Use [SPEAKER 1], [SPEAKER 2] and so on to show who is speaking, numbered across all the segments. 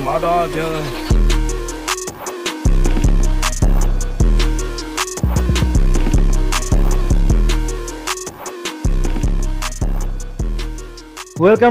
[SPEAKER 1] Welcome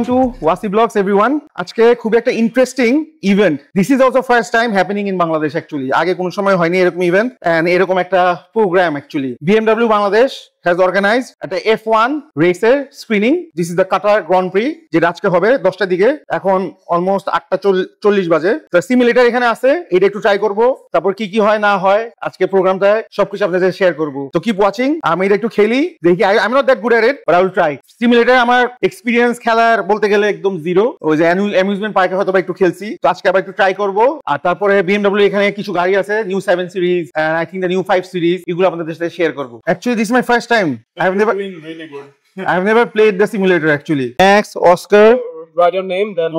[SPEAKER 1] to Wasi Vlogs everyone. আজকে খুব একটা interesting event. This is also first time happening in Bangladesh actually. আগে কোনো সময় হয়নি এরকম ইভেন্ট and এরকম একটা programme actually. BMW Bangladesh has organized একটা F1 রেসের screening. This is the Qatar Grand Prix যেটা আজকে হবে 10টার দিকে. এখন অলমোস্ট 8:40 বাজে. তো সিমুলেটর এখানে আছে. এটা একটু ট্রাই করব. তারপর কি কি হয় না হয় আজকে প্রোগ্রামটায় সবকিছু আপনাদের শেয়ার করব. তো কিপ ওয়াচিং. আমি এটা একটু খেলি. দেখি I'm not that good at it but I will try. Simulator আমার এক্সপেরিয়েন্স খেলার বলতে গেলে একদম জিরো. ওই যে অ্যামিউজমেন্ট পার্কে হয়তো একটু খেলছি. তো আজকে আবার একটু ট্রাই করব. আর তারপরে BMW এখানে কিছু গাড়ি আছে new 7 series and I think the new 5 series এগুলো আপনাদের সাথে শেয়ার করব. Actually this is my first time.
[SPEAKER 2] Really good.
[SPEAKER 1] I've never played the simulator actually. Max, Oscar.
[SPEAKER 2] Write your name then.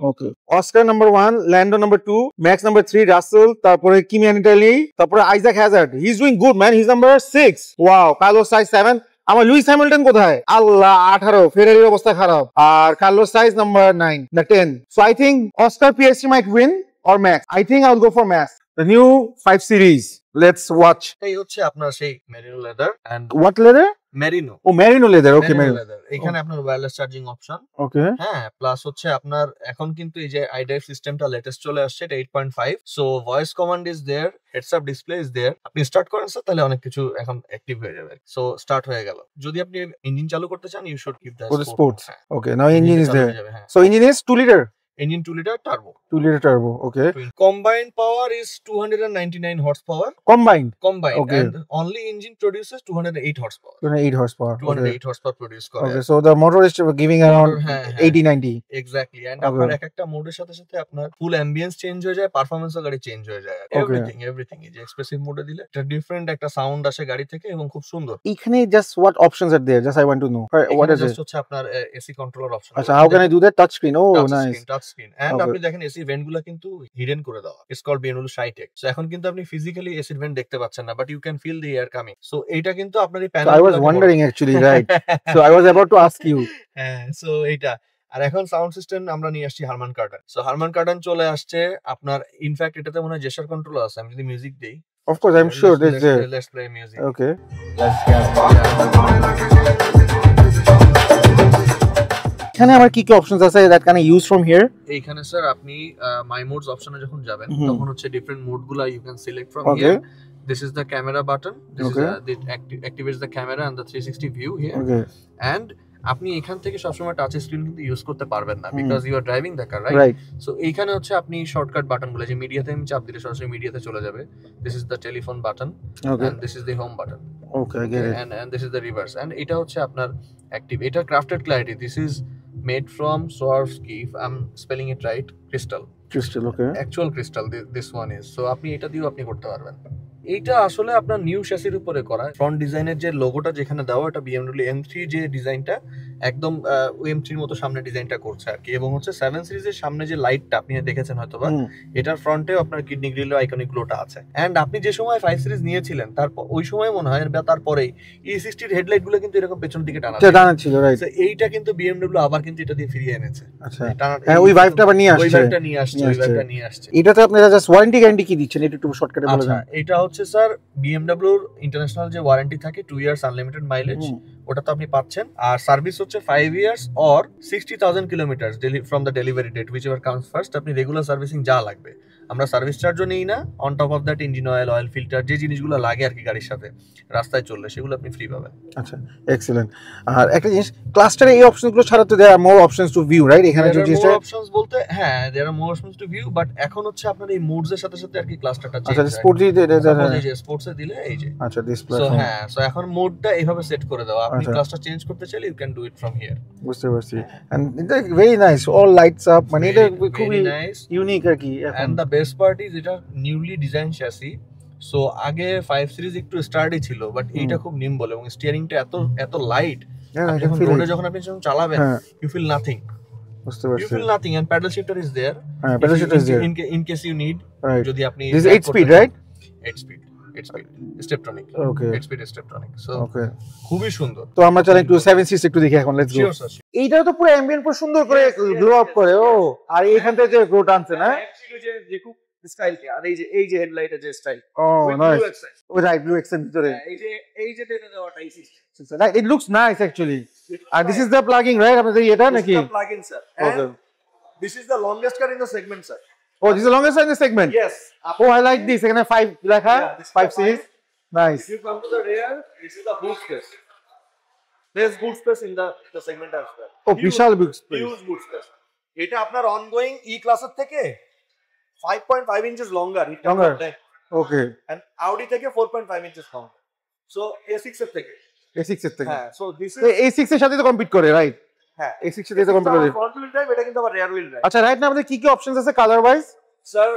[SPEAKER 1] Okay. Oscar number 1, Lando number 2, Max number 3, Russell, তারপরে Kimi Antonelli, তারপরে Isaac Hazard. He's doing good man. He's number 6. Wow. Carlos Sainz 7. আমার Lewis Hamilton কোথায়? আল্লাহ 18 ফেরারির অবস্থা খারাপ। আর Carlos science number 9, the 10. So I think Oscar Piastri might win or Max. I think I'll go for Max. The new 5 series. Let's watch.
[SPEAKER 3] এই হচ্ছে আপনার সেই merino leather and
[SPEAKER 1] What leather?
[SPEAKER 3] Merino
[SPEAKER 1] merino leather. Okay merino
[SPEAKER 3] leather. এখানে আপনার wireless charging option.
[SPEAKER 1] ওকে।
[SPEAKER 3] হ্যাঁ, plus হচ্ছে আপনার এখন কিন্তু এই যে আইড্রাইভ সিস্টেমটা লেটেস্ট চলে আসছে, এটা 8.5। So voice command is there, heads up display is there. আপনি স্টার্ট করেন স্যার, তাহলে অনেক কিছু এখন অ্যাক্টিভ হয়ে যাবে। সো স্টার্ট হয়ে গেল। যদি আপনি ইঞ্জিন চালু করতে চান, you should keep the
[SPEAKER 1] sports. Okay, now engine is there. So engine is 2 liter.
[SPEAKER 3] Engine 2 liter turbo.
[SPEAKER 1] 2 liter turbo. Okay.
[SPEAKER 3] Combined power is 299 horsepower.
[SPEAKER 1] Combined.
[SPEAKER 3] Okay. And only engine produces 208 horsepower.
[SPEAKER 1] 208 horsepower.
[SPEAKER 3] 208 horsepower produce করে.
[SPEAKER 1] Okay. So the motor is giving around 80-90.
[SPEAKER 3] Exactly. And আপনার একটা মোডের সাথে সাথে আপনার ফুল ambience change হয়ে যায়, পারফরম্যান্সও গাড়ি চেঞ্জ হয়ে যায়। এভরিথিং এই যে এক্সপ্রেসিভ মোডে দিলে এটা ডিফারেন্ট একটা সাউন্ড আসে গাড়ি থেকে এবং খুব সুন্দর।
[SPEAKER 1] এখানে just what options are there? Just I want to know. What is it?
[SPEAKER 3] Just হচ্ছে আপনার এসি কন্ট্রোলার অপশন।
[SPEAKER 1] আচ্ছা, how can I do that? Touch screen. Oh, nice.
[SPEAKER 3] Touch screen. And আপনি দেখেন এসি ভেন্টগুলো কিন্তু হিডেন করে দেওয়া। It's called BMW Shytech. So এখন কিন্তু আপনি ফিজিক্যালি এসি ভেন্ট দেখতে পাচ্ছেন না, but you can feel the air coming. So এইটা কিন্তু আপনার এই panel.
[SPEAKER 1] I was wondering actually, right? So I was about to ask you.
[SPEAKER 3] হ্যাঁ, so এইটা। আর এখন সাউন্ড সিস্টেম আমরা নিয়ে আসছি হারমান কার্ডন। সো হারমান কার্ডন চলে আসছে আপনার, ইনফ্যাক্ট এটাতে মনে হয় জেস্টার কন্ট্রোল আছে। আমি যদি মিউজিক দেই,
[SPEAKER 1] of course I'm sure there's there.
[SPEAKER 3] Let's play music.
[SPEAKER 1] Okay.
[SPEAKER 3] Let's get
[SPEAKER 1] এখানে আমার কি কি অপশনস আছে that can I use from here?
[SPEAKER 3] এইখানে স্যার আপনি মাই মোডস অপশনে যখন যাবেন তখন হচ্ছে different মোডগুলো you can select from
[SPEAKER 1] Okay.
[SPEAKER 3] here. This is the camera button. This
[SPEAKER 1] Okay.
[SPEAKER 3] is activates the camera and the 360 view here.
[SPEAKER 1] Okay.
[SPEAKER 3] And আপনি এখান থেকে সবসময় টাচ স্ক্রিন কিন্তু ইউজ করতে পারবেন না, because you are driving the car, right? So এইখানে হচ্ছে আপনি শর্টকাট বাটনগুলো, যে মিডিয়াতে আমি চাপ দিলে সরাসরি মিডিয়াতে চলে যাবে। This is the telephone button and this is the home button.
[SPEAKER 1] Okay, I get it.
[SPEAKER 3] And this is the reverse. And এটা হচ্ছে আপনার অ্যাক্টিভ। এটা crafted clarity. This is made from Swarovski, if I'm spelling it right, crystal,
[SPEAKER 1] okay,
[SPEAKER 3] actual crystal this one is. So আপনি এটা দিয়েও আপনি করতে পারবেন। এইটা আসলে আপনার নিউ শেসির উপরে করা। ফ্রন্ট ডিজাইনের যে লোগোটা যেখানে দেওয়া, এটা BMW M3 যে ডিজাইনটা একদম M3 এর মতো সামনে ডিজাইনটা করছে আর কি। এবং হচ্ছে 7 সিরিজের সামনে যে লাইটটা আপনি দেখেছেন হয়তোবা, এটার ফ্রন্টেও আপনার কিডনি গ্রিলের আইকনিক গ্লোটা আছে। এন্ড আপনি যে সময় 5 সিরিজ নিয়েছিলেন তারপর ওই সময় মনে হয় বা তারপরেই E60 এর হেডলাইট গুলো কিন্তু এরকম পেছনের দিকে টানা
[SPEAKER 1] ছিল, রাইট?
[SPEAKER 3] তো এইটা কিন্তু BMW আবার কিন্তু এটা দিয়ে ফিরিয়ে এনেছে।
[SPEAKER 1] আচ্ছা, হ্যাঁ, ওই ভাইবটা আবার নিয়ে আসছে। এটাতে আপনারা জাস্ট ওয়ারেন্টি গ্যারান্টি কি দিচ্ছেন এটা একটু শর্টকাটে বলে দেন।
[SPEAKER 3] এটা হচ্ছে স্যার BMW এর ইন্টারন্যাশনাল যে ওয়ারেন্টি থাকে 2 ইয়ার্স আনলিমিটেড মাইলেজ, ওটা তো আপনি পাচ্ছেন। আর সার্ভিস হচ্ছে 5 years or 60,000 kilometre from the delivery date, whichever comes first. আপনি রেগুলার সার্ভিসিং যা লাগবে, আমরা সার্ভিস চার্জও নেই না। On top of that engine oil, oil filter, যে জিনিসগুলো লাগে আর কি গাড়ির সাথে রাস্তায় চললে, সেগুলো আপনি ফ্রি পাবেন।
[SPEAKER 1] আচ্ছা, এক্সিলেন্ট। আর একটা জিনিস, ক্লাস্টারে এই অপশনগুলো ছাড়া তো দেয়ার আর মোর অপশনস টু ভিউ, রাইট? এখানে যে জিনিসটা
[SPEAKER 3] অপশনস বলতে, হ্যাঁ, দেয়ার আর মোর অপশনস টু ভিউ, বাট এখন হচ্ছে আপনার এই মোডস এর সাথে সাথে আর কি ক্লাস্টারটা চেঞ্জ।
[SPEAKER 1] আচ্ছা, স্পোর্টস
[SPEAKER 3] এই যে স্পোর্টস এ দিলে এই যে,
[SPEAKER 1] আচ্ছা, ডিসপ্লে।
[SPEAKER 3] সো হ্যাঁ, সো এখন মোডটা এইভাবে সেট করে দাও। আপনি ক্লাস্টার চেঞ্জ করতে চাইলে you can do it from here.
[SPEAKER 1] বুঝতে পারছি। এন্ড এটা very nice, all lights up, মানে এটা খুবই ইউনিক আর কি।
[SPEAKER 3] And the best part is এটা নিউলি ডিজাইন চ্যাসি। সো আগে 5 সিরিজ একটু স্টার্ডি ছিল, বাট এইটা খুব নিম্বল এবং স্টিয়ারিংটা এত লাইট, রোডে যখন আপনি চালাবেন ইউ ফিল নাথিং।
[SPEAKER 1] বুঝতে পারছি,
[SPEAKER 3] you feel nothing. And paddle shifter is there.
[SPEAKER 1] হ্যাঁ, paddle shifter is there
[SPEAKER 3] in case you need. যদি আপনি
[SPEAKER 1] 8 speed, right?
[SPEAKER 3] 8 speed. 8 speed Steptronic
[SPEAKER 1] okay
[SPEAKER 3] 8 speed Steptronic so
[SPEAKER 1] okay
[SPEAKER 3] খুবই সুন্দর
[SPEAKER 1] তো আমরা চল একটু 7 সিরিজ একটু দেখি এখন লেটস গো
[SPEAKER 3] শিওর স্যার
[SPEAKER 1] এইটা তো পুরো অ্যাম্বিয়েন্ট পুরো সুন্দর করে গ্লো আপ করে ও আর এইখান থেকে যে গ্লো টানছে না
[SPEAKER 2] যে খুব স্টাইল কে আর এই যে হেডলাইটের যে স্টাইল
[SPEAKER 1] ও নাইস ও রাইট ব্লু এক্সেন্ট ভিতরে
[SPEAKER 2] এই যে টেনে দেওয়াটা এই system
[SPEAKER 1] right it looks nice actually আর this is the plugging right আপনাদের এটা নাকি
[SPEAKER 2] plug-in sir
[SPEAKER 1] okay
[SPEAKER 2] this is the longest car in the segment sir
[SPEAKER 1] Oh, this is the longest in the segment.
[SPEAKER 2] yes
[SPEAKER 1] Oh, I like this. Again, 5 লেখা,
[SPEAKER 2] Yeah, this is
[SPEAKER 1] 5
[SPEAKER 2] the
[SPEAKER 1] series. Nice.
[SPEAKER 2] if you come to the rear this is the boot space there's boot space in the segment as well
[SPEAKER 1] Oh, Vishal big space.
[SPEAKER 2] huge boot space এটা আপনার ongoing E ক্লাসের থেকে 5.5 inches longer it
[SPEAKER 1] Longer. Okay.
[SPEAKER 2] and Audi থেকে 4.5 inches longer so A6 এর থেকে
[SPEAKER 1] A6 এর থেকে।
[SPEAKER 2] হ্যাঁ so this is
[SPEAKER 1] তো A6 এর সাথে তো কম্পিট করে, রাইট?
[SPEAKER 2] হ্যাঁ
[SPEAKER 1] A6 এর সাথে কম্পিট করে।
[SPEAKER 2] front wheel drive এটা কিন্তু আবার rear wheel drive
[SPEAKER 1] আচ্ছা, রাইট না আমাদের কি কি অপশনস আছে colour wise?
[SPEAKER 2] sir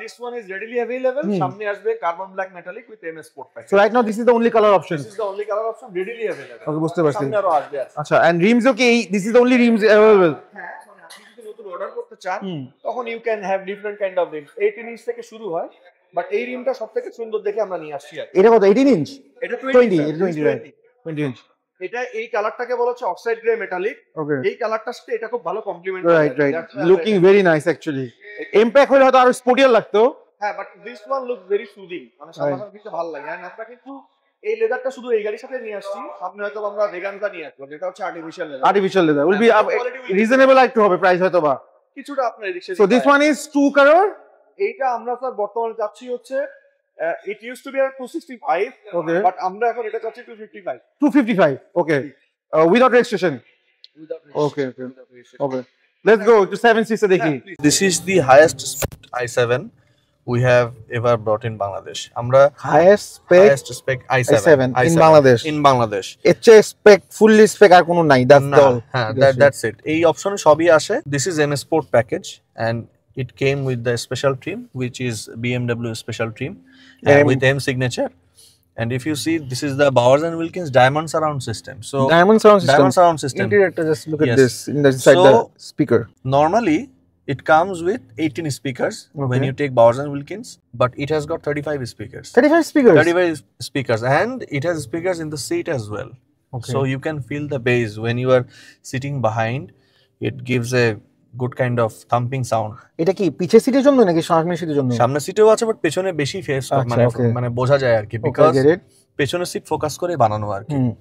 [SPEAKER 2] this one is readily available
[SPEAKER 1] Hmm.
[SPEAKER 2] সামনে আসবে carbon black metallic with MS sport pack
[SPEAKER 1] So right now this is the only color option.
[SPEAKER 2] this is the only color option readily available
[SPEAKER 1] Okay, বুঝতে পারছি।
[SPEAKER 2] সামনে আরো আসবে
[SPEAKER 1] আচ্ছা, and rims ও কি this is the only rims available?
[SPEAKER 2] হ্যাঁ আপনি যদি নতুন অর্ডার করতে চান
[SPEAKER 1] হুম।
[SPEAKER 2] তখন you can have different kind of rims 18 inch থেকে শুরু হয় বাট এই রিমটা সবথেকে সুন্দর দেখে আমরা নিয়ে আসছি আর
[SPEAKER 1] এটা কত 18 ইঞ্চ?
[SPEAKER 2] এটা
[SPEAKER 1] 20,
[SPEAKER 2] sir,
[SPEAKER 1] এটা 20 রাইট। 20 ইঞ্চ।
[SPEAKER 2] এটা এই কালারটাকে বলা হচ্ছে অক্সাইড গ্রে মেটালিক
[SPEAKER 1] ওকে।
[SPEAKER 2] এই কালারটার সাথে এটা খুব ভালো compliment
[SPEAKER 1] right right. Looking very nice actually. M pack হলে হয়তো আরো স্পোর্টিয়ার লাগতো।
[SPEAKER 2] হ্যাঁ but this one looks very soothing মানে সাধারণ কিছু ভালো লাগে আর আমরা কিন্তু এই লেদারটা শুধু এই গাড়ির সাথে নিয়ে আসছি আপনি হয়তো আমরা ভেগানটা নিয়ে আসবো যেটা হচ্ছে artificial leather
[SPEAKER 1] artificial leather will be reasonable একটু হবে প্রাইস হয়তো বা।
[SPEAKER 2] কিছুটা আপনার রিক্সা
[SPEAKER 1] So this one is 2 crore?
[SPEAKER 2] এইটা আমরা স্যার বর্তমানে যাচ্ছি হচ্ছে it use to be R 265
[SPEAKER 1] Okay.
[SPEAKER 2] But আমরা এখন এটা চাচ্ছি 255
[SPEAKER 1] 255. Okay. Without registration. Okay, okay. Okay. Let's go to 7 seats দেখি।
[SPEAKER 3] This is the highest spec i7 we have ever brought in Bangladesh. আমরা
[SPEAKER 1] Highest spec
[SPEAKER 3] highest spec i7
[SPEAKER 1] in Bangladesh.
[SPEAKER 3] in Bangladesh.
[SPEAKER 1] এর চেয়ে spec fully spec আর কোনো নাই, that's
[SPEAKER 3] না,
[SPEAKER 1] all.
[SPEAKER 3] হ্যাঁ, that's it. এই অপশনে সবই আসে। This is MS Sport package and it came with the special trim which is BMW special trim with M signature. And if you see, this is the Bowers and Wilkins diamond surround system. So
[SPEAKER 1] Diamond surround system.
[SPEAKER 3] diamond surround system.
[SPEAKER 1] Interior, just look at
[SPEAKER 3] Yes.
[SPEAKER 1] this inside
[SPEAKER 3] So-
[SPEAKER 1] the speaker.
[SPEAKER 3] Normally, it comes with 18 speakers when
[SPEAKER 1] Okay.
[SPEAKER 3] you take Bowers and Wilkins, but it has got 35 speakers.
[SPEAKER 1] 35 speakers.
[SPEAKER 3] 35 speakers, and it has speakers in the seat as well.
[SPEAKER 1] Okay.
[SPEAKER 3] So you can feel the bass when you are sitting behind. It gives a good kind of thumping sound.
[SPEAKER 1] এটা কি পিছের সিটের জন্য নাকি সামনের সিটের জন্য?
[SPEAKER 3] সামনের সিটেও আছে, বাট পেছনে বেশি ফেস
[SPEAKER 1] আচ্ছা,
[SPEAKER 3] মানে
[SPEAKER 1] okay.
[SPEAKER 3] মানে বোঝা যায় আর কি,
[SPEAKER 1] Okay,
[SPEAKER 3] বিকজ
[SPEAKER 1] get it?
[SPEAKER 3] পেছনের সিট ফোকাস করে বানানো আর কি।
[SPEAKER 1] হুম।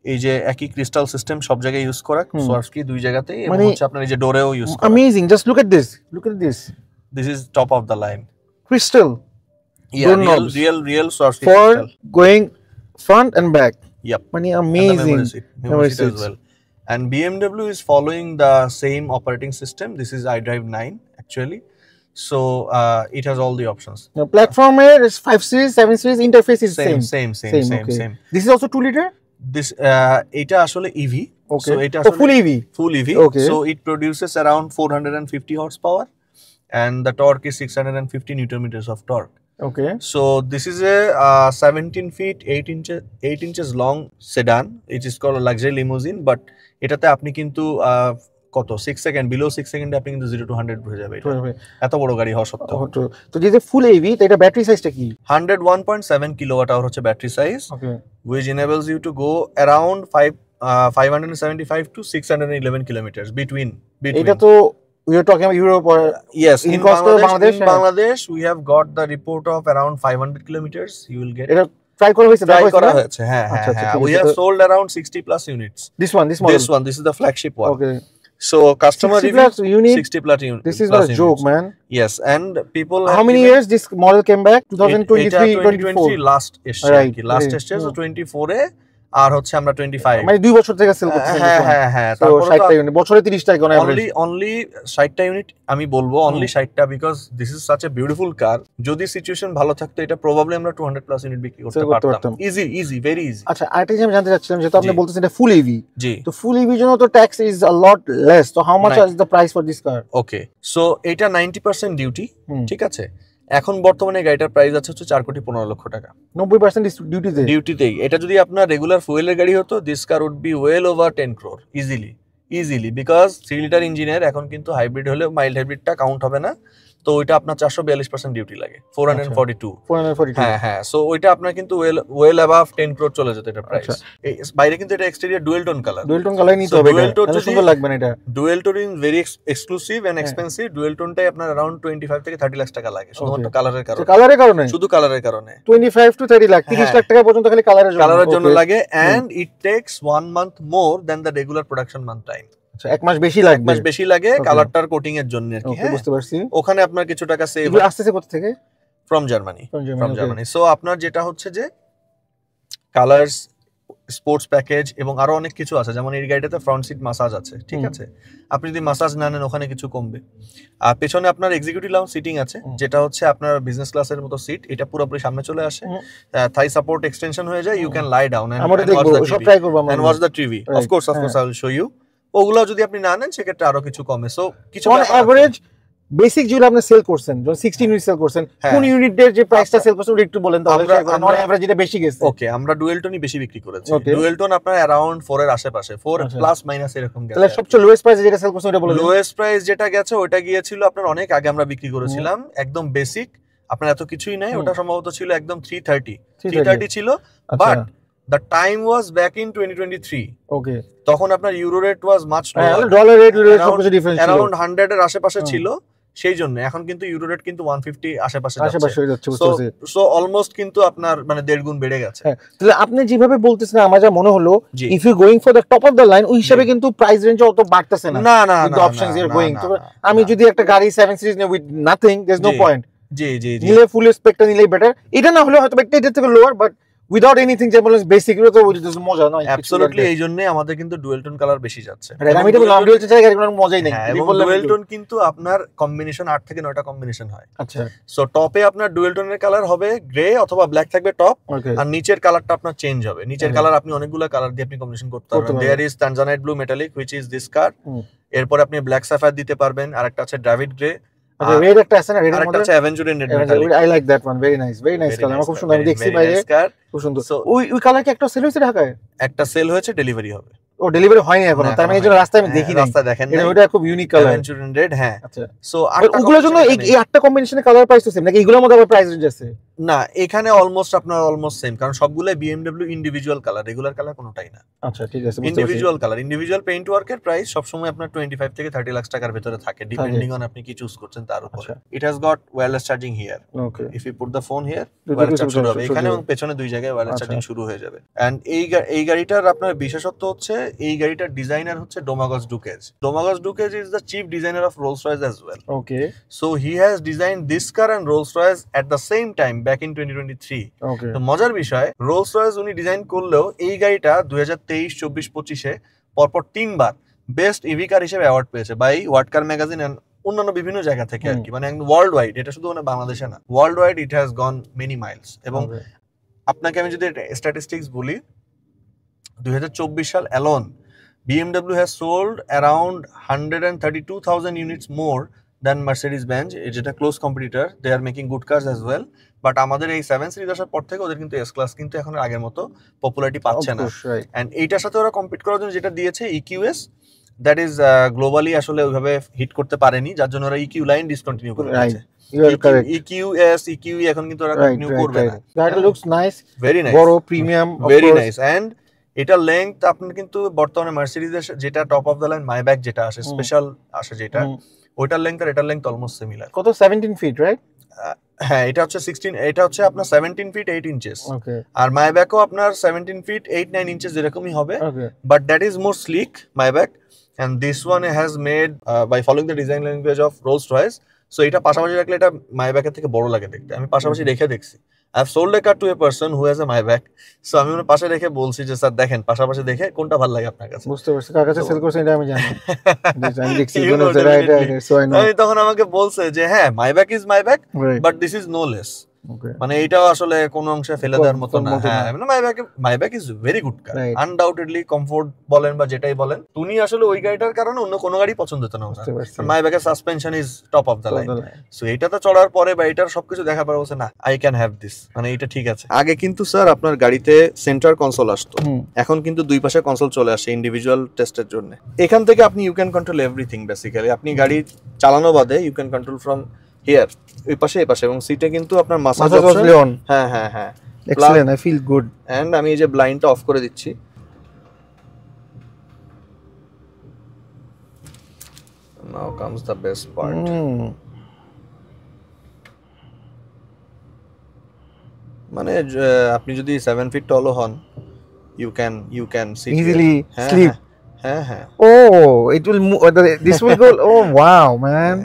[SPEAKER 3] এই যে একই ক্রিস্টাল সিস্টেম সব জায়গায় ইউজ করা, সোয়ারস্কি দুই জায়গাতেই, এবং
[SPEAKER 1] মানে-
[SPEAKER 3] হচ্ছে আপনার এই যে ডোরেও ইউজ করা।
[SPEAKER 1] Amazing. Just look at this. Look at this.
[SPEAKER 3] This is top of the line.
[SPEAKER 1] Crystal Door knobs.
[SPEAKER 3] Real Swarovski
[SPEAKER 1] for
[SPEAKER 3] crystal.
[SPEAKER 1] going front and back.
[SPEAKER 3] Yep.
[SPEAKER 1] মানে
[SPEAKER 3] And the
[SPEAKER 1] amazing.
[SPEAKER 3] memory seat as
[SPEAKER 1] seats.
[SPEAKER 3] well. And BMW is following the same operating system. This is iDrive 9 actually. So it has all the options.
[SPEAKER 1] Now, platform here is 5 series, 7 series. Interface is
[SPEAKER 3] Same.
[SPEAKER 1] same. This is also 2 liter.
[SPEAKER 3] This এটা আসলে EV.
[SPEAKER 1] Okay.
[SPEAKER 3] So এটা
[SPEAKER 1] Oh,
[SPEAKER 3] আসলে
[SPEAKER 1] full EV.
[SPEAKER 3] full EV.
[SPEAKER 1] Okay.
[SPEAKER 3] So it produces around 450 horsepower, and the torque is 650 Newton meters of torque.
[SPEAKER 1] Okay.
[SPEAKER 3] So this is a 17 feet 8 inches long sedan. It is called a luxury limousine, but এটাতে আপনি কিন্তু কত 6 second below 6 সেকেন্ডে আপনি কিন্তু 0 to 100 হয়ে যাবে এটা। এত বড় গাড়ি হওয়া সত্ত্বেও।
[SPEAKER 1] তো যে ফুল EV তো এটা ব্যাটারি সাইজটা কি?
[SPEAKER 3] 101.7 কিলোওয়াট আওয়ার হচ্ছে battery size,
[SPEAKER 1] Okay.
[SPEAKER 3] which enables you to go around 575 to 611 kilometers between.
[SPEAKER 1] এটা তো we are talking about Europe or
[SPEAKER 3] Yes,
[SPEAKER 1] in
[SPEAKER 3] in
[SPEAKER 1] cost of
[SPEAKER 3] Bangladesh,
[SPEAKER 1] Bangladesh,
[SPEAKER 3] we have got the report of around 500 kilometers. You will get.
[SPEAKER 1] এটা try করা হয়েছে
[SPEAKER 3] Try
[SPEAKER 1] দেখো
[SPEAKER 3] করা
[SPEAKER 1] এটা?
[SPEAKER 3] হয়েছে, হ্যাঁ
[SPEAKER 1] আচ্ছা, আচ্ছা,
[SPEAKER 3] হ্যাঁ।
[SPEAKER 1] ঠিক
[SPEAKER 3] We
[SPEAKER 1] আছে,
[SPEAKER 3] have
[SPEAKER 1] তো-
[SPEAKER 3] sold around 60 plus units.
[SPEAKER 1] This model.
[SPEAKER 3] This is the flagship one.
[SPEAKER 1] Okay.
[SPEAKER 3] So customer
[SPEAKER 1] 60
[SPEAKER 3] review
[SPEAKER 1] plus unit.
[SPEAKER 3] 60 plus units.
[SPEAKER 1] This is not a joke, man.
[SPEAKER 3] Yes, and people.
[SPEAKER 1] How
[SPEAKER 3] have
[SPEAKER 1] many
[SPEAKER 3] given-
[SPEAKER 1] years this model came back?
[SPEAKER 3] এটা
[SPEAKER 1] 2023, 24.
[SPEAKER 3] last এসছে আর
[SPEAKER 1] Right,
[SPEAKER 3] কি, last
[SPEAKER 1] right.
[SPEAKER 3] এসছে, so 24 এ, আর হচ্ছে আমরা 25।
[SPEAKER 1] মানে 2 বছর থেকে sell করতেছেন।
[SPEAKER 3] হ্যাঁ হ্যাঁ হ্যাঁ।
[SPEAKER 1] তো
[SPEAKER 3] তারপরে
[SPEAKER 1] 60 টা ইউনিট বছরে 30 টা কোন এভারেজ।
[SPEAKER 3] only 60টা ইউনিট আমি বলবো, only 60টা, because this is such a beautiful car. যদি সিচুয়েশন ভালো থাকতো এটা প্রবাবলি আমরা 200 প্লাস ইউনিট বিক্রি করতে
[SPEAKER 1] Sell করতে
[SPEAKER 3] পারতাম।
[SPEAKER 1] পারতাম।
[SPEAKER 3] Easy very easy.
[SPEAKER 1] আচ্ছা আরেকটা জিনিস আমি জানতে চাচ্ছিলাম, যেহেতু আপনি
[SPEAKER 3] জি।
[SPEAKER 1] বলতেছেন এটা ফুল EV,
[SPEAKER 3] জি
[SPEAKER 1] তো ফুল EV জন্য তো tax is a lot less, তো how much
[SPEAKER 3] Right.
[SPEAKER 1] Is the price for this car?
[SPEAKER 3] Okay, so এটা 90% ডিউটি,
[SPEAKER 1] হুম।
[SPEAKER 3] ঠিক আছে। এখন বর্তমানে গাড়িটার প্রাইস আছে হচ্ছে 4,15,00,000 টাকা
[SPEAKER 1] 90% ডিউটিতে।
[SPEAKER 3] ডিউটিতেই। এটা যদি আপনার রেগুলার ফুয়েলের গাড়ি হতো, this car would be well over 10 crore easily, because 3 litre ইঞ্জিনের এখন কিন্তু হাইব্রিড হলেও মাইল্ড হাইব্রিডটা কাউন্ট হবে না, তো ওইটা আপনার 442% ডিউটি লাগে, 442। হ্যাঁ, সো ওইটা আপনার কিন্তু ওয়েল অ্যাবাভ 10 crore চলে যেত এটা প্রাইস। বাইরে কিন্তু এটা এক্সটেরিয়র ডুয়েল টোন কালার নিতে হবে, এটা সুন্দর লাগবে না। এটা dual tone is very exclusive and expensive. Dual টোনটাই আপনার अराउंड 25 থেকে 30 লাখ টাকা লাগে শুধুমাত্র কালারের কারণে, শুধু কালারের কারণে
[SPEAKER 1] 25 to 30 লাখ, 30 লাখ টাকা পর্যন্ত খালি কালারের
[SPEAKER 3] জন্য লাগে। And it takes 1 month more than the regular production month time।
[SPEAKER 1] আচ্ছা, এক মাস বেশি লাগে
[SPEAKER 3] কালারটার কোটিং এর জন্য আর কি। হ্যাঁ,
[SPEAKER 1] বুঝতে পারছি।
[SPEAKER 3] ওখানে আপনার কিছু টাকা সেভ
[SPEAKER 1] আসছে কোথা থেকে?
[SPEAKER 3] From Germany. সো আপনার যেটা হচ্ছে যে কালারস, স্পোর্টস প্যাকেজ এবং আরো অনেক কিছু আছে, যেমন এই গাড়িটাতে ফ্রন্ট সিট মাসাজ আছে, ঠিক আছে? আপনি যদি মাসাজ না নেন ওখানে কিছু কমবে। আর পেছনে আপনার এক্সিকিউটিভ লাউঞ্জ সিটিং আছে, যেটা হচ্ছে আপনার বিজনেস ক্লাসের মতো সিট। এটা পুরোপুরি সামনে চলে আসে, থাই সাপোর্ট এক্সটেনশন হয়ে যায়, you can lie down and watch the TV. Of course I will show you. ওগুলো যদি আপনি না নেন সেক্ষেত্রে আরো কিছু কমে। সো কিছু
[SPEAKER 1] এভারেজ বেসিক যেগুলো আপনি সেল করছেন, যখন 16 ইউনিট সেল করছেন, কোন ইউনিটের যে প্রাইসটা সেল করছেন ওটা একটু বলেন তো। আমরা এভারেজ যেটা বেশি গেছে।
[SPEAKER 3] ওকে, আমরা ডুয়েল টোনই বেশি বিক্রি করেছি। ডুয়েল টোন আপনার अराउंड 4 এর আশেপাশে, 4 প্লাস মাইনাস এরকম গেছে।
[SPEAKER 1] তাহলে সবচেয়ে লোয়েস্ট প্রাইসে যেটা সেল করছেন ওটা বলেন।
[SPEAKER 3] লোয়েস্ট প্রাইস যেটা গেছে ওটা গিয়েছিল আপনার অনেক আগে আমরা বিক্রি করেছিলাম, একদম বেসিক, আপনার এত কিছুই নাই। ওটা সম্ভবত ছিল একদম 330 ছিল, but the time was back in 2023.
[SPEAKER 1] Okay,
[SPEAKER 3] তখন আপনার euro rate was much lower,
[SPEAKER 1] dollar rate সবকিছু ডিফারেন্স ছিল,
[SPEAKER 3] around 100 এর আশেপাশে ছিল। সেই জন্য এখন কিন্তু ইউরো রেট কিন্তু 150 আশেপাশে
[SPEAKER 1] হয়ে যাচ্ছে।
[SPEAKER 3] সো অলমোস্ট কিন্তু আপনার মানে 1.5 গুণ বেড়ে গেছে।
[SPEAKER 1] তাহলে আপনি যেভাবে বলতেছেন আমার যা মনে হলো, if you going for the top of the line, ওই হিসাবে কিন্তু প্রাইস রেঞ্জ অত বাড়তেছে না।
[SPEAKER 3] না,
[SPEAKER 1] অপশনস ইউ আর গোইং। আমি যদি একটা গাড়ি 7 সিরিজ নেই with nothing, there is no point.
[SPEAKER 3] G
[SPEAKER 1] full ফুল স্পেকটা নিলেই বেটার। এটা না হলে হয়তো একটা এটা থেকে লোয়ার, বাট উইদাউট এনিথিং যে বলেন বেসিক তো ওইটা মজা নয়।
[SPEAKER 3] অ্যাবসলিউটলি, এই জন্যই আমাদের কিন্তু ডুয়েল টোন কালার বেশি যাচ্ছে।
[SPEAKER 1] আমি তো বললাম ডুয়েল টোন ছাড়া গাড়ি কোনো মজাই নেই।
[SPEAKER 3] ডুয়েল টোন কিন্তু আপনার কম্বিনেশন 8 থেকে 9টা কম্বিনেশন হয়।
[SPEAKER 1] আচ্ছা,
[SPEAKER 3] সো টপে আপনার ডুয়েল টোনের কালার হবে গ্রে অথবা ব্ল্যাক থাকবে টপ, আর নিচের কালারটা আপনার চেঞ্জ হবে। নিচের কালার আপনি অনেকগুলো কালার দিয়ে আপনি কম্বিনেশন করতে পারবেন। There is tanzanite blue metallic which is this car. এরপর আপনি ব্ল্যাক সাফায়ার দিতে পারবেন, আরেকটা আছে ড্রাভিড গ্রে,
[SPEAKER 1] আচ্ছা রেড একটা আছে না, রেড এর মধ্যে
[SPEAKER 3] আছে Avenger red metallic.
[SPEAKER 1] I like that one, very nice colour. আমার খুব সুন্দর, আমি দেখছি বাইরে, খুব সুন্দর। ওই কালার কি একটা সেল হয়েছে ঢাকায়?
[SPEAKER 3] একটা সেল হয়েছে, ডেলিভারি হবে।
[SPEAKER 1] ও ডেলিভারি হয়নি এখনো, তার মানে এই জন্য রাস্তায় আমি দেখি নাই।
[SPEAKER 3] রাস্তা দেখেন না,
[SPEAKER 1] এটা খুব ইউনিক কালার,
[SPEAKER 3] অ্যাভেঞ্জার রেড। হ্যাঁ,
[SPEAKER 1] আচ্ছা।
[SPEAKER 3] সো
[SPEAKER 1] ওগুলোর জন্য এই 8টা কম্বিনেশনের কালার প্রাইস তো সেম নাকি এগুলোর মধ্যে আবার প্রাইস রেঞ্জ আছে?
[SPEAKER 3] না, এখানে অলমোস্ট সেম, কারণ সবগুলাই BMW individual colour, regular colour কোনোটাই না।
[SPEAKER 1] আচ্ছা, ঠিক আছে,
[SPEAKER 3] ইন্ডিভিজুয়াল কালার, ইন্ডিভিজুয়াল পেইন্ট ওয়ার্কের প্রাইস সব সময় আপনার 25 থেকে 30 লাখ টাকার ভিতরে থাকে, ডিপেন্ডিং অন আপনি কি চুজ করছেন তার উপর। It has got wireless charging here. Okay, if you put the phone here, wireless charge শুরু হবে এখানে, এবং পেছনে দুই জায়গায় ওয়্যারলেস চার্জিং শুরু হয়ে যাবে। এন্ড এই গাড়িটার আপনার বিশেষত্ব হচ্ছে এই গাড়িটার ডিজাইনার হচ্ছে Domagoj Dukec. Domagoj Dukec is the chief designer of Rolls Royce as well.
[SPEAKER 1] Okay,
[SPEAKER 3] so he has designed this car and Rolls Royce at the same time back in 2023। তো মজার বিষয়, রোলস রয়েস উনি design করলেও এই গাড়িটা 2023, 24, 25-এ পরপর 3 বার best EV কার হিসেবে award পেয়েছে by What Car magazine and অন্যান্য বিভিন্ন জায়গা থেকে আর কি, মানে ওয়ার্ল্ড ওয়াইড। এটা শুধু মানে বাংলাদেশে না, world wide it has gone many Miles. এবং আপনাকে আমি যদি স্ট্যাটিস্টিক্স বলি, 2024 সাল alone BMW has sold around 132,000 units more than Mercedes-Benz, যেটা close competitor. They are making good cars as well. But আমাদের এই 7 সিরিজ আসার পর থেকে ওদের কিন্তু এস ক্লাস কিন্তু এখন আগের মতো পপুলারিটি পাচ্ছে না। এন্ড এইটার সাথে ওরা কম্পিট করার জন্য যেটা দিয়েছে EQS, দ্যাট ইজ গ্লোবালি আসলে ওইভাবে হিট করতে পারেনি, যার জন্য ওরা EQ লাইন ডিসকন্টিনিউ করে দিয়েছে। EQS, EQE এখন কিন্তু ওরা কন্টিনিউ করবে না।
[SPEAKER 1] That looks nice,
[SPEAKER 3] very nice,
[SPEAKER 1] বড় প্রিমিয়াম,
[SPEAKER 3] ভেরি নাইস। এন্ড এটা লেংথ আপনার কিন্তু বর্তমানে মার্সিডিজের যেটা টপ অফ দ্য লাইন মাইব্যাক যেটা আসে, স্পেশাল আসে যেটা, ওইটার লেংথ আর এটার লেংথ অলমোস্ট সিমিলার।
[SPEAKER 1] কত? 17 ফিট, রাইট?
[SPEAKER 3] হ্যাঁ, এটা হচ্ছে 16, এটা হচ্ছে আপনার 17 ফিট 8 ইঞ্চেস। ওকে, আর মাইব্যাকও আপনার 17 ফিট 8-9 ইঞ্চেস এরকমই হবে, but that is more sleek Maybach, and this one has made by following the design language of Rolls Royce. So এটা পাশাপাশি রাখলে এটা মাইব্যাকের থেকে বড় লাগে দেখতে। আমি পাশাপাশি রেখে দেখছি, I have sold a car to a person who has a Maybach, so আমি ওনার পাশে রেখে বলছি যে স্যার দেখেন, পাশাপাশি দেখে কোনটা ভালো লাগে আপনার কাছে।
[SPEAKER 1] বুঝতে পারছি, কার কাছে সেল করছেন এটা আমি জানি। আমি দেখছি
[SPEAKER 3] আমি তখন আমাকে বলছে যে হ্যাঁ, Maybach is Maybach, but this is no less। মানে এটাও আসলে কোন অংশে ফেলে দেওয়ার মতো না। হ্যাঁ, মানে Maybach is very good car, undoubtedly comfort বলেন বা যেটাই বলেন, তুমি আসলে ওই গাড়িটার কারণে অন্য কোনো গাড়ি পছন্দ হতো না। মাইব্যাকের suspension is top of the line. So এটাতে চড়ার পরে বা এটার সবকিছু দেখার পরে বলছে না, আই ক্যান হ্যাভ দিস, মানে এটা ঠিক আছে। আগে কিন্তু স্যার আপনার গাড়িতে সেন্টার কনসোল আসতো, এখন কিন্তু দুই পাশে কনসোল চলে আসে ইন্ডিভিজুয়াল টেস্টের জন্য। এখান থেকে আপনি you can control everything basically. আপনি গাড়ি চালানো বাদে you can control from here এই পাশে এবং সিটে কিন্তু আপনার massage
[SPEAKER 1] Massage
[SPEAKER 3] option
[SPEAKER 1] was on.
[SPEAKER 3] হ্যাঁ
[SPEAKER 1] Excellent, I feel good.
[SPEAKER 3] এন্ড আমি এই যে ব্লাইন্ডটা অফ করে দিচ্ছি now comes the best part মানে আপনি যদি 7 ফিট টলও হন you can sit
[SPEAKER 1] Easily sleep.
[SPEAKER 3] হ্যাঁ
[SPEAKER 1] Oh, it will move. This will go. Oh, wow, man.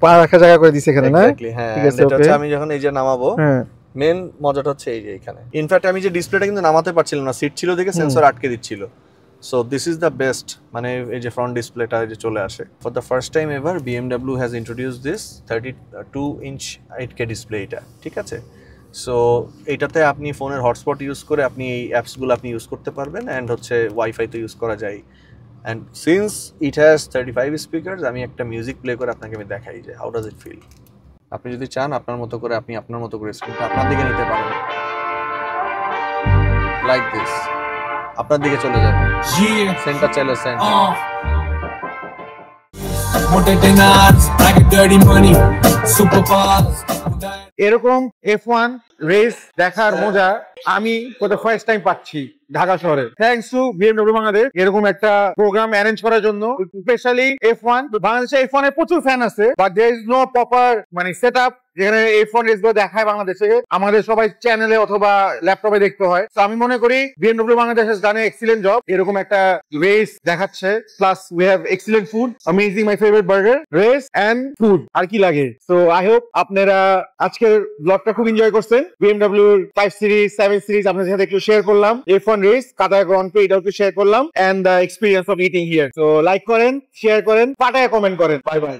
[SPEAKER 1] পা রাখা জায়গা করে দিছে এখানে না?
[SPEAKER 3] এক্স্যাক্টলি হ্যাঁ
[SPEAKER 1] ঠিক আছে,
[SPEAKER 3] এটা হচ্ছে
[SPEAKER 1] okay.
[SPEAKER 3] আমি যখন এই যে নামাবো
[SPEAKER 1] হ্যাঁ।
[SPEAKER 3] মেন মজাটা হচ্ছে এই যে এখানে ইনফ্যাক্ট আমি যে ডিসপ্লেটা কিন্তু নামাতে পারছিলাম না সিট ছিল দেখে সেন্সর আটকে দিচ্ছিল so this is the best মানে এই যে ফ্রন্ট ডিসপ্লেটা যে চলে আসে for the first time ever BMW has introduced this 32 inch 8K display এটা ঠিক আছে সো এটাতে আপনি ফোনের হটস্পট ইউজ করে আপনি এই অ্যাপসগুলো আপনি ইউজ করতে পারবেন অ্যান্ড হচ্ছে ওয়াইফাই তো ইউজ করা যায় and since it has 35 speakers আমি একটা মিউজিক প্লে করে আপনাকে আমি দেখাই যে হাউ ডাজ ইট ফিল আপনি যদি চান আপনার মতো করে আপনি আপনার মতো করে স্ক্রিনটা আপনার দিকে নিতে পারেন লাইক দিস আপনার দিকে চলে যাবে সেন্টার চলে সেন্টার
[SPEAKER 1] এরকম F1 রেস দেখার মজা আমি ফর দ্য ফার্স্ট টাইম পাচ্ছি ঢাকা শহরে থ্যাঙ্কস টু BMW বাংলাদেশ এরকম একটা প্রোগ্রাম অ্যারেঞ্জ করার জন্য স্পেশালি F1 বাংলাদেশে F1 এর প্রচুর ফ্যান আছে but there is no proper মানে সেটআপ যেখানে F1 রেস গুলো দেখায় বাংলাদেশে আমাদের সবাই চ্যানেলে অথবা ল্যাপটপে দেখতে হয় তো আমি মনে করি BMW Bangladesh has done an excellent job এরকম একটা রেস দেখাচ্ছে plus we have excellent food amazing my favourite burger race and food আর কি লাগে সো আই হোপ আপনারা আজকের ব্লগটা খুব এনজয় করছেন BMW 5 সিরিজ 7 সিরিজ আপনাদের সাথে একটু শেয়ার করলাম F1 রেস কাতার গ্র্যান্ড প্রি এটাও একটু শেয়ার করলাম and the experience of eating here so like করেন শেয়ার করেন পাঠায় কমেন্ট করেন বাই বাই